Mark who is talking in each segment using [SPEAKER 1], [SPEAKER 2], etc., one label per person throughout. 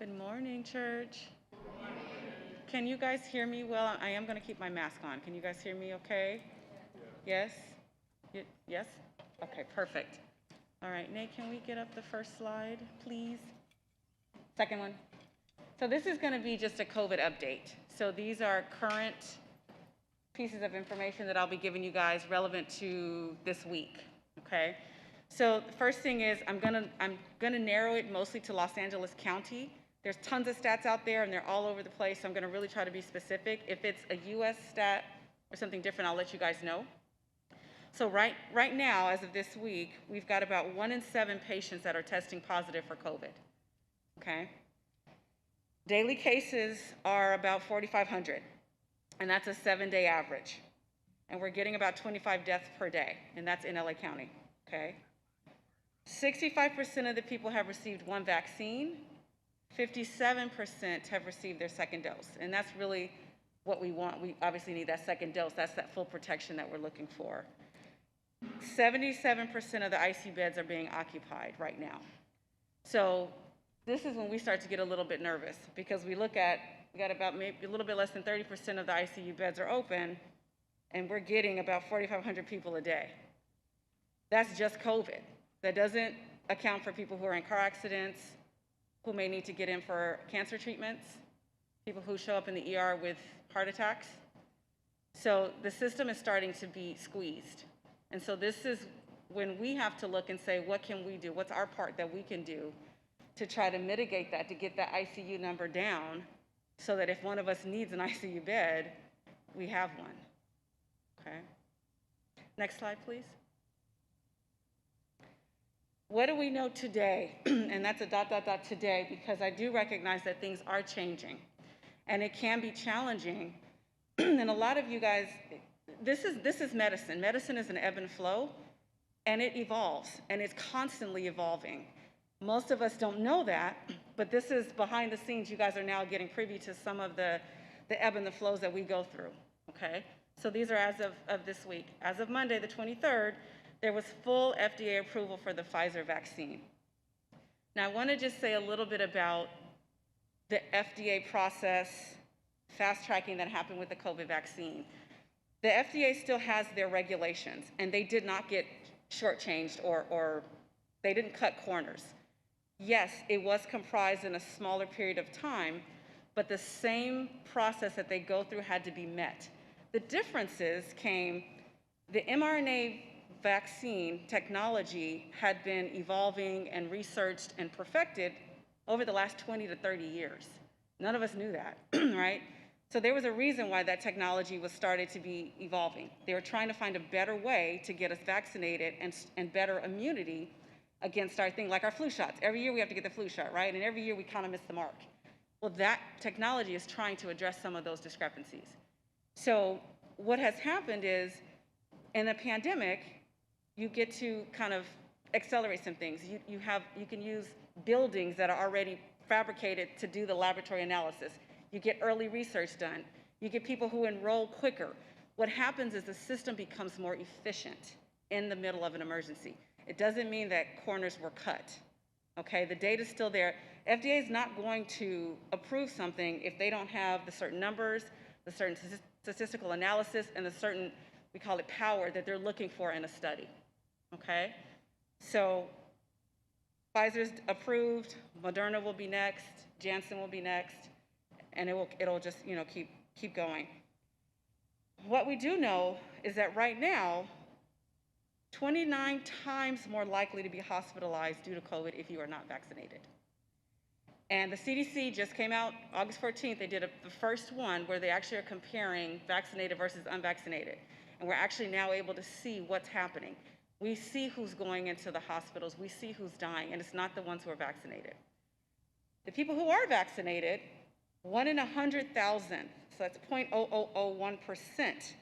[SPEAKER 1] Good morning, church. Can you guys hear me well? I am going to keep my mask on. Can you guys hear me okay? Yes? Yes? Okay, perfect. All right, Nate, can we get up the first slide, please? Second one. So this is going to be just a COVID update. So these are current pieces of information that I'll be giving you guys relevant to this week, okay? So the first thing is I'm gonna narrow it mostly to Los Angeles County. There's tons of stats out there and they're all over the place, so I'm gonna really try to be specific. If it's a US stat or something different, I'll let you guys know. So right now, as of this week, we've got about 1 in 7 patients that are testing positive for COVID, okay? Daily cases are about 4,500, and that's a 7-day average. And we're getting about 25 deaths per day, and that's in LA County, okay? 65% of the people have received one vaccine, 57% have received their second dose, and that's really what we want. We obviously need that second dose. That's that full protection that we're looking for. 77% of the ICU beds are being occupied right now. So this is when we start to get a little bit nervous because we got about maybe a little bit less than 30% of the ICU beds are open, and we're getting about 4,500 people a day. That's just COVID. That doesn't account for people who are in car accidents, who may need to get in for cancer treatments, people who show up in the ER with heart attacks. So the system is starting to be squeezed. And so this is when we have to look and say, what can we do? What's our part that we can do to try to mitigate that, to get that ICU number down so that if one of us needs an ICU bed, we have one, okay? Next slide, please. What do we know today? And that's a ... today, because I do recognize that things are changing and it can be challenging. And a lot of you guys, this is medicine. Medicine is an ebb and flow, and it evolves, and it's constantly evolving. Most of us don't know that, but this is behind the scenes. You guys are now getting privy to some of the ebb and the flows that we go through, okay? So these are as of this week. As of Monday, the 23rd, there was full FDA approval for the Pfizer vaccine. Now, I want to just say a little bit about the FDA process, fast tracking that happened with the COVID vaccine. The FDA still has their regulations, and they did not get shortchanged or they didn't cut corners. Yes, it was comprised in a smaller period of time, but the same process that they go through had to be met. The differences came, the mRNA vaccine technology had been evolving and researched and perfected over the last 20 to 30 years. None of us knew that, right? So there was a reason why that technology was started to be evolving. They were trying to find a better way to get us vaccinated and better immunity against our thing, like our flu shots. Every year we have to get the flu shot, right? And every year we kind of miss the mark. Well, that technology is trying to address some of those discrepancies. So what has happened is, in a pandemic, you get to kind of accelerate some things. You can use buildings that are already fabricated to do the laboratory analysis. You get early research done. You get people who enroll quicker. What happens is the system becomes more efficient in the middle of an emergency. It doesn't mean that corners were cut, okay? The data's still there. FDA is not going to approve something if they don't have the certain numbers, the certain statistical analysis, and the certain, we call it power, that they're looking for in a study, okay? So Pfizer's approved, Moderna will be next, Janssen will be next, and it'll just, you know, keep going. What we do know is that right now, 29 times more likely to be hospitalized due to COVID if you are not vaccinated. And the CDC just came out August 14th, they did the first one where they actually are comparing vaccinated versus unvaccinated. And we're actually now able to see what's happening. We see who's going into the hospitals, we see who's dying, and it's not the ones who are vaccinated. The people who are vaccinated, 1 in 100,000, so that's 0.0001%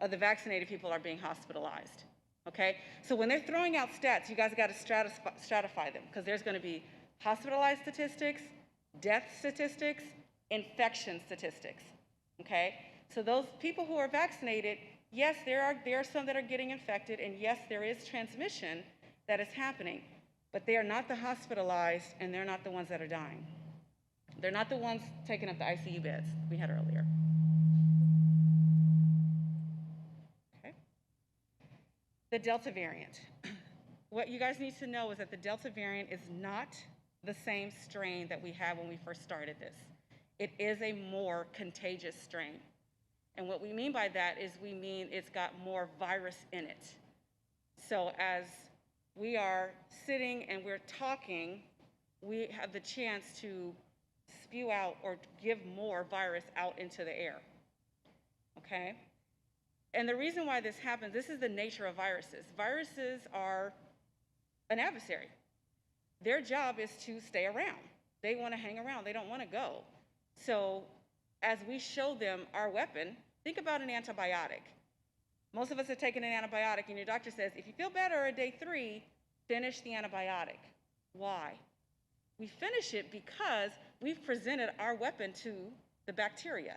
[SPEAKER 1] of the vaccinated people are being hospitalized. Okay, so when they're throwing out stats, you guys got to stratify them, because there's going to be hospitalized statistics, death statistics, infection statistics. Okay, so those people who are vaccinated, yes, there are some that are getting infected, and yes, there is transmission that is happening, but they are not the hospitalized, and they're not the ones that are dying. They're not the ones taking up the ICU beds we had earlier. Okay. The Delta variant. What you guys need to know is that the Delta variant is not the same strain that we had when we first started this. It is a more contagious strain. And what we mean by that is we mean it's got more virus in it. So as we are sitting and we're talking, we have the chance to spew out or give more virus out into the air, okay? And the reason why this happens, this is the nature of viruses. Viruses are an adversary. Their job is to stay around. They want to hang around. They don't want to go. So as we show them our weapon, think about an antibiotic. Most of us have taken an antibiotic and your doctor says, if you feel better at day 3, finish the antibiotic. Why? We finish it because we've presented our weapon to the bacteria.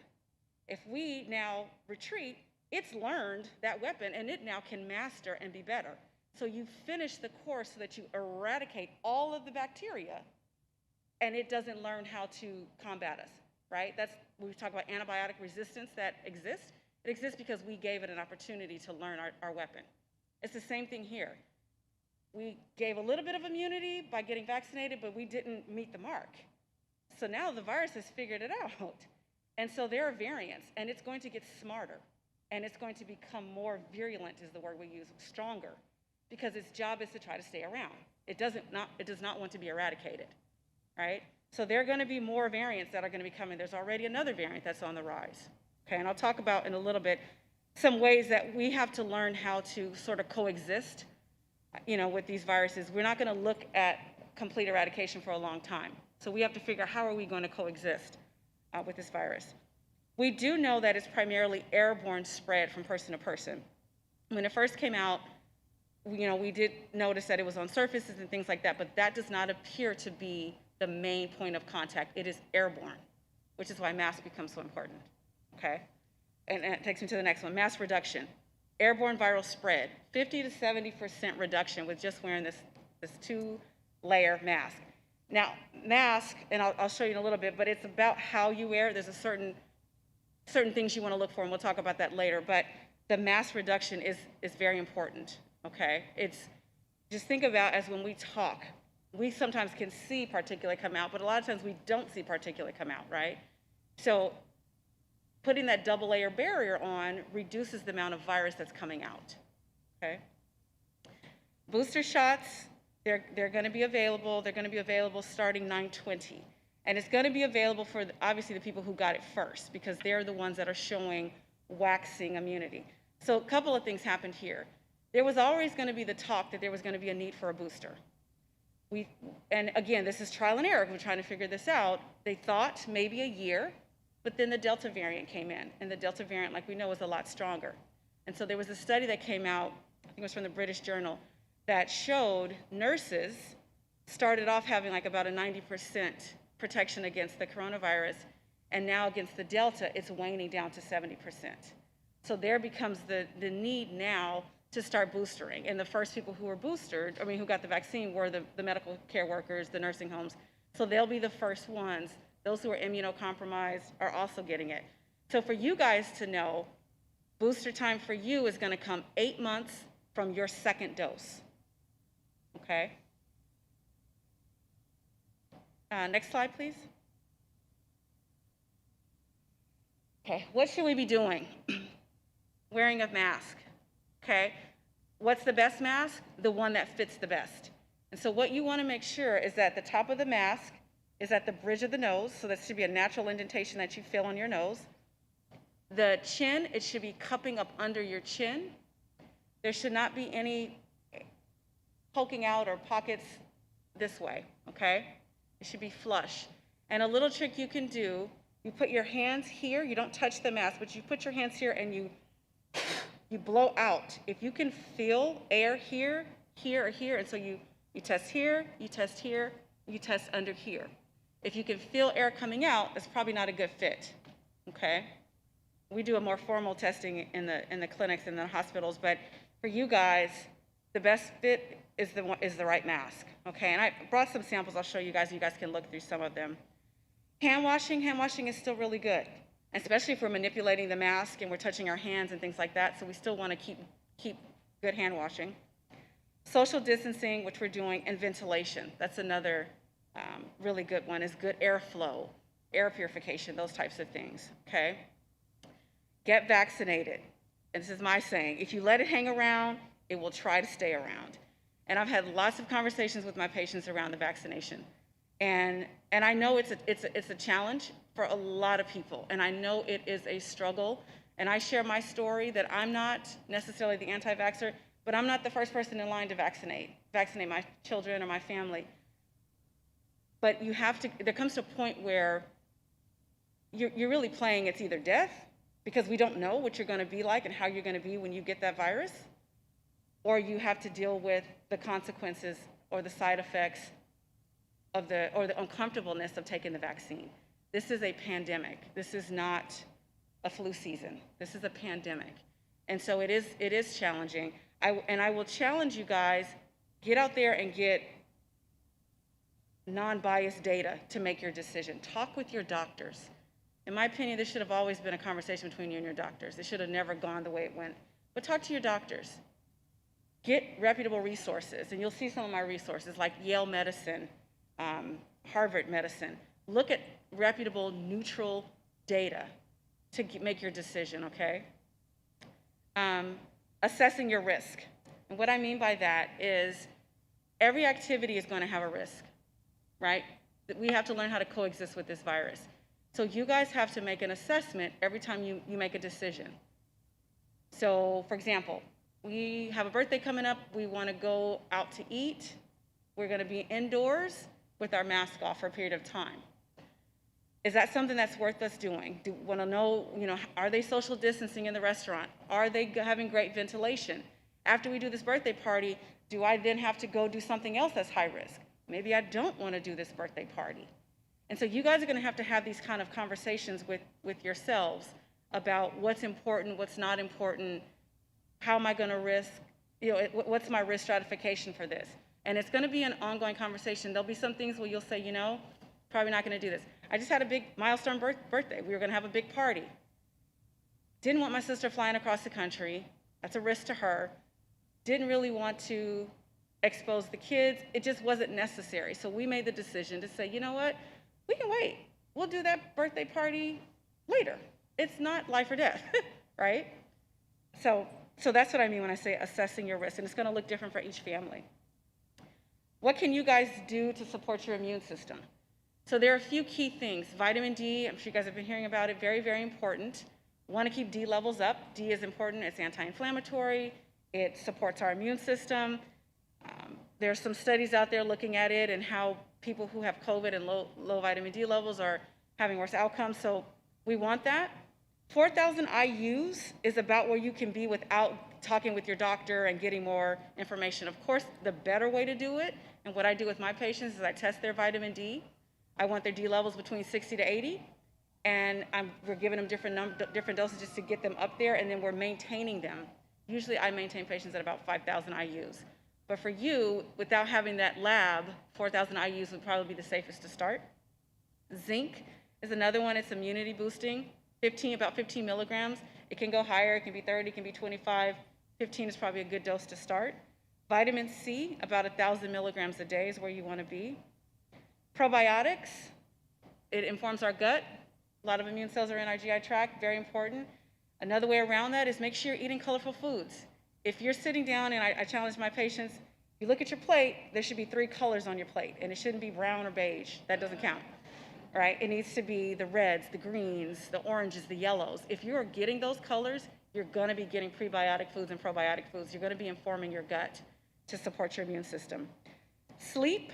[SPEAKER 1] If we now retreat, it's learned that weapon and it now can master and be better. So you finish the course so that you eradicate all of the bacteria and it doesn't learn how to combat us, right? That's when we talk about antibiotic resistance that exists. It exists because we gave it an opportunity to learn our weapon. It's the same thing here. We gave a little bit of immunity by getting vaccinated, but we didn't meet the mark. So now the virus has figured it out. And so there are variants, and it's going to get smarter, and it's going to become more virulent is the word we use, stronger, because its job is to try to stay around. It does not want to be eradicated, right? So there are going to be more variants that are going to be coming. There's already another variant that's on the rise, okay? And I'll talk about in a little bit some ways that we have to learn how to sort of coexist, with these viruses. We're not going to look at complete eradication for a long time. So we have to figure out how are we going to coexist with this virus. We do know that it's primarily airborne spread from person to person. When it first came out, we did notice that it was on surfaces and things like that, but that does not appear to be the main point of contact. It is airborne, which is why masks become so important, okay? And it takes me to the next one, mass reduction. Airborne viral spread, 50 to 70% reduction with just wearing this 2-layer mask. Now, mask, and I'll show you in a little bit, but it's about how you wear it. There's a certain things you want to look for, and we'll talk about that later, but the mass reduction is very important, okay? It's, just think about as when we talk, we sometimes can see particulate come out, but a lot of times we don't see particulate come out, right? So putting that double layer barrier on reduces the amount of virus that's coming out, okay? Booster shots, they're going to be available. They're going to be available starting 9/20. And it's going to be available for, obviously, the people who got it first because they're the ones that are showing waxing immunity. So a couple of things happened here. There was always going to be the talk that there was going to be a need for a booster. And again, this is trial and error. We're trying to figure this out. They thought maybe a year. But then the Delta variant came in, and the Delta variant, like we know, is a lot stronger. And so there was a study that came out, I think it was from the British Journal, that showed nurses started off having like about a 90% protection against the coronavirus, and now against the Delta, it's waning down to 70%. So there becomes the need now to start boostering. And the first people who were boosted, who got the vaccine were the medical care workers, the nursing homes. So they'll be the first ones. Those who are immunocompromised are also getting it. So for you guys to know, booster time for you is going to come 8 months from your second dose, okay? Next slide, please. Okay, what should we be doing? Wearing a mask, okay? What's the best mask? The one that fits the best. And so what you want to make sure is that the top of the mask is at the bridge of the nose, so that should be a natural indentation that you feel on your nose. The chin, it should be cupping up under your chin. There should not be any poking out or pockets this way, okay? It should be flush. And a little trick you can do, you put your hands here, you don't touch the mask, but you put your hands here and you blow out. If you can feel air here, here, or here, and so you test here, you test here, you test under here. If you can feel air coming out, that's probably not a good fit, okay? We do a more formal testing in the clinics and the hospitals, but for you guys, the best fit is the right mask, okay? And I brought some samples I'll show you guys, and you guys can look through some of them. Hand washing is still really good, especially if we're manipulating the mask and we're touching our hands and things like that, so we still want to keep good hand washing. Social distancing, which we're doing, and ventilation. That's another really good one, is good airflow, air purification, those types of things, okay? Get vaccinated. And this is my saying, if you let it hang around, it will try to stay around. And I've had lots of conversations with my patients around the vaccination. And I know it's a challenge for a lot of people, and I know it is a struggle. And I share my story that I'm not necessarily the anti-vaxxer, but I'm not the first person in line to vaccinate my children or my family. But you have to, there comes to a point where you're really playing it's either death, because we don't know what you're going to be like and how you're going to be when you get that virus, or you have to deal with the consequences or the side effects of the uncomfortableness of taking the vaccine. This is a pandemic. This is not a flu season. This is a pandemic. And so it is challenging. I will challenge you guys, get out there and get non-biased data to make your decision. Talk with your doctors. In my opinion, this should have always been a conversation between you and your doctors. It should have never gone the way it went. But talk to your doctors. Get reputable resources, and you'll see some of my resources like Yale Medicine, Harvard Medicine. Look at reputable, neutral data to make your decision, okay? Assessing your risk. And what I mean by that is every activity is going to have a risk, right? We have to learn how to coexist with this virus. So you guys have to make an assessment every time you make a decision. So, for example, we have a birthday coming up. We want to go out to eat. We're going to be indoors with our mask off for a period of time. Is that something that's worth us doing? Do we want to know, are they social distancing in the restaurant? Are they having great ventilation? After we do this birthday party, do I then have to go do something else that's high risk? Maybe I don't want to do this birthday party. And so you guys are going to have these kind of conversations with yourselves about what's important, what's not important, how am I going to risk, what's my risk stratification for this? And it's going to be an ongoing conversation. There'll be some things where you'll say, probably not going to do this. I just had a big milestone birthday. We were going to have a big party. Didn't want my sister flying across the country. That's a risk to her. Didn't really want to expose the kids. It just wasn't necessary. So we made the decision to say, you know what? We can wait. We'll do that birthday party later. It's not life or death, right? So that's what I mean when I say assessing your risk, and it's going to look different for each family. What can you guys do to support your immune system? So there are a few key things. Vitamin D, I'm sure you guys have been hearing about it, very, very important. Want to keep D levels up. D is important. It's anti-inflammatory. It supports our immune system. There's some studies out there looking at it and how people who have COVID and low vitamin D levels are having worse outcomes. So we want that. 4,000 IUs is about where you can be without talking with your doctor and getting more information. Of course, the better way to do it, and what I do with my patients is I test their vitamin D. I want their D levels between 60 to 80, and we're giving them different dosages to get them up there, and then we're maintaining them. Usually I maintain patients at about 5,000 IUs. But for you, without having that lab, 4,000 IUs would probably be the safest to start. Zinc is another one. It's immunity boosting, about 15 milligrams. It can go higher. It can be 30, it can be 25. 15 is probably a good dose to start. Vitamin C, about 1,000 milligrams a day is where you want to be. Probiotics, it informs our gut. A lot of immune cells are in our GI tract, very important. Another way around that is make sure you're eating colorful foods. If you're sitting down, and I challenge my patients, you look at your plate, there should be 3 colors on your plate, and it shouldn't be brown or beige. That doesn't count, right? It needs to be the reds, the greens, the oranges, the yellows. If you're getting those colors, you're going to be getting prebiotic foods and probiotic foods. You're going to be informing your gut to support your immune system. Sleep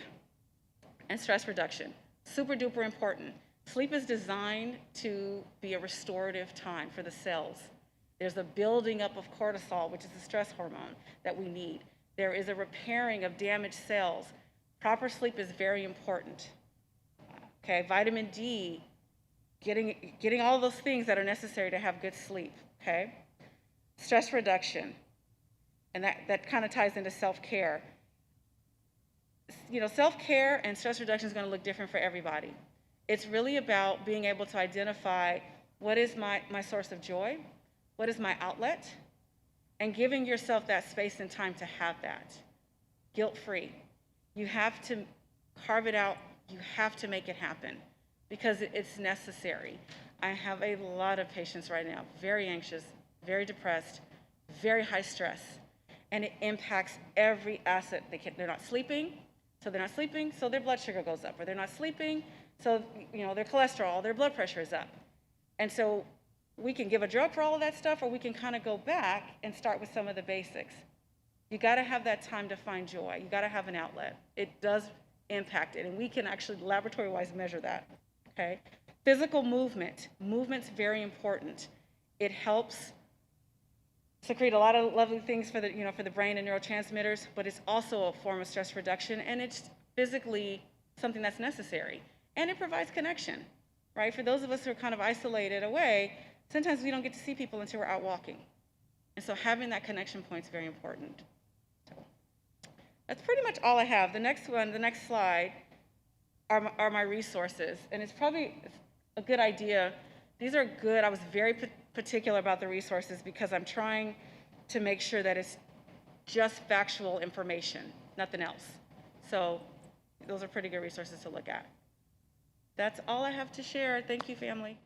[SPEAKER 1] and stress reduction, super duper important. Sleep is designed to be a restorative time for the cells. There's a building up of cortisol, which is a stress hormone that we need. There is a repairing of damaged cells. Proper sleep is very important. Okay, vitamin D, getting all those things that are necessary to have good sleep, okay? Stress reduction, and that kind of ties into self-care. Self-care and stress reduction is going to look different for everybody. It's really about being able to identify what is my source of joy, what is my outlet, and giving yourself that space and time to have that, guilt-free. You have to carve it out. You have to make it happen because it's necessary. I have a lot of patients right now, very anxious, very depressed, very high stress, and it impacts every asset. They're not sleeping, so their blood sugar goes up, or they're not sleeping, so their cholesterol, their blood pressure is up. And so we can give a drug for all of that stuff, or we can kind of go back and start with some of the basics. You got to have that time to find joy. You got to have an outlet. It does impact it, and we can actually laboratory-wise measure that, okay? Physical movement. Movement's very important. It helps secrete a lot of lovely things for the brain and neurotransmitters, but it's also a form of stress reduction, and it's physically something that's necessary. And it provides connection, right? For those of us who are kind of isolated away, sometimes we don't get to see people until we're out walking. And so having that connection point is very important. So that's pretty much all I have. The next slide, are my resources. And it's probably a good idea. These are good. I was very particular about the resources because I'm trying to make sure that it's just factual information, nothing else. So those are pretty good resources to look at. That's all I have to share. Thank you, family.